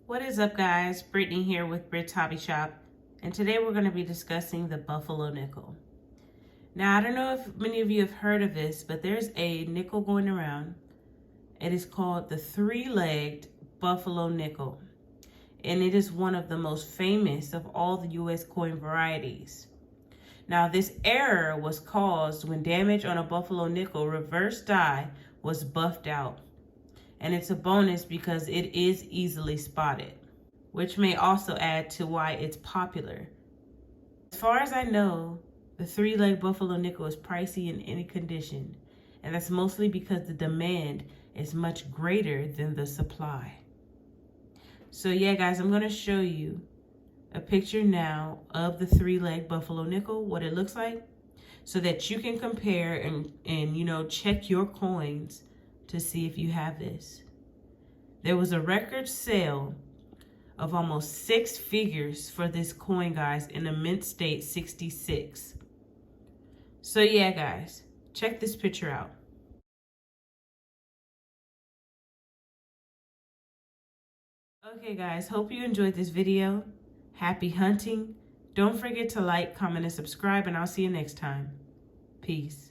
What is up, guys? Brittany here with Brit's Hobby Shop, and today we're going to be discussing the Buffalo nickel. Now, I don't know if many of you have heard of this, but there's a nickel going around. It is called the three-legged Buffalo nickel, and it is one of the most famous of all the U.S. coin varieties. Now, this error was caused when damage on a Buffalo nickel reverse die was buffed out. And it's a bonus because it is easily spotted, which may also add to why it's popular. As far as I know, the three-leg Buffalo nickel is pricey in any condition, and that's mostly because the demand is much greater than the supply. So yeah, guys, I'm going to show you a picture now of the three-leg Buffalo nickel, what it looks like, so that you can compare and check your coins to see if you have this. There was a record sale of almost 6 figures for this coin, guys, in a mint state 66. So yeah, guys, check this picture out. Okay, guys, hope you enjoyed this video. Happy hunting. Don't forget to like, comment, and subscribe, and I'll see you next time. Peace.